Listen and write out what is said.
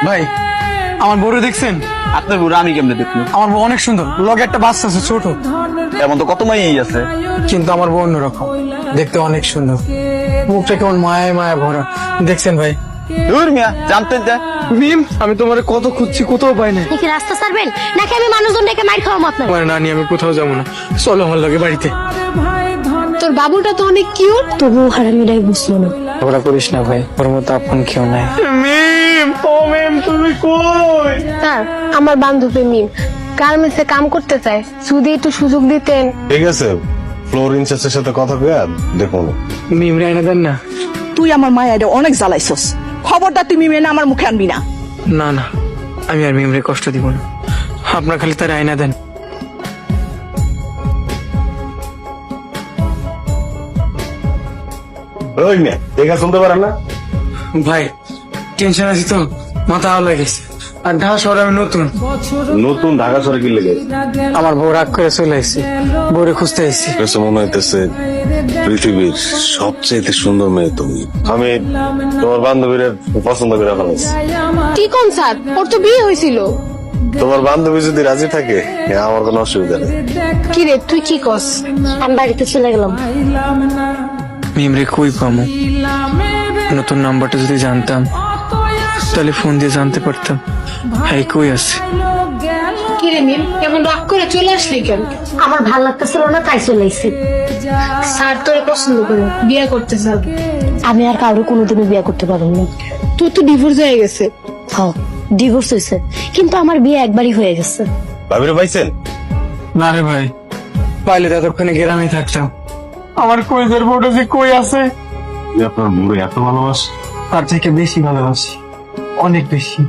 ভাই আমার বউরে দেখছেন? আপনার বুড়ো আমি কেমনে দেখলো? আমার বউ অনেক সুন্দর, লগে একটা বাচ্চা আছে ছোট, এমন তো কত মাই আছে। কিন্তু আমার বউ অন্যরকম, দেখতে অনেক সুন্দর, মুখটা কেমন মায়ায় মায়া ভরা। দেখছেন ভাই? দূর মিয়া, জানতেন যা। মিম, আমি তোমার কত খুঁজছি, কোথাও পাই না। নাকি রাস্তা ছাড়বেন নাকি আমি মানুষজন ডেকে মার খাওয়াবো আপনার? তোমার না নিয়ে আমি কোথাও যাবো না, চলো আমার লগে বাড়িতে। তোর বাবুটা তো অনেক কিউট, তবু হারামিটাই বুঝলো না। ওরা করিস না ভাই, ওর মতো আপন কেউ নাই। মিম, ও মিম তুমি কই? স্যার, আমার বান্ধবী মিম গার্মেন্টসে কাম করতে চায়, যদি একটু সুযোগ দিতেন। ঠিক আছে, ফ্লোর ইনচার্জের সাথে কথা কয়ে দেখুন। মিম রায়না দেন না। তুই আমার মায়ের অনেক জ্বালাইছস, খবরদার তুই মিমেনে আমার মুখে আনবি না। না না, আমি আর মিমরে কষ্ট দিব না, আপনার খালি তার আয়না দেন। ওই মেয়ে দেখা শুনতে পারেন না? ভাই টেনশন আছি তো, মাথা আওলা গেছে। আর ঢাকা শহরে আমি নতুন। নতুন ঢাকা শহরে কি লেগে আমার বউ রাগ করে চলে আসছি, বউরে খুঁজতে আসছি। কাছে মনে হইতেছে পৃথিবীর সবচেয়ে সুন্দর মেয়ে তুমি। আমি তোমার বান্ধবীর পছন্দ করে ফেলাইছি। কি কোন স্যার, ওর তো বিয়ে হয়েছিল। তোমার বান্ধবী যদি রাজি থাকে আমার কোনো অসুবিধা নেই। কি রে, তুই কি কস? আমি বাড়িতে চলে গেলাম। মিমরে কই পামো? নতুন নাম্বারটা যদি জানতাম তাহলে ফোন দিয়ে জানতে পারতাম হ্যাঁ কই আছে। কি রে মিম, এমন রাগ করে চলে আসলি কেন? আমার ভাল লাগতেছিল না তাই চলে এসেছি। স্যার তোরে পছন্দ করে বিয়ে করতে চান। আমি আর কারো কোনোদিনও বিয়ে করতে পারবো না। তোর তো ডিভোর্স হয়ে গেছে। হ্যাঁ, ডিভোর্স হয়েছে, কিন্তু আমার বিয়ে একবারই হয়ে গেছে। ভাবিরে পাইছেন? না রে ভাই, পাইলে তো এতক্ষণে গ্রামে থাকতাম। আমার কইদের বউটা যে কই আছে? আপনার বুড়ো এত ভালোবাসে? তার থেকে বেশি ভালোবাসি, অনেক বেশি।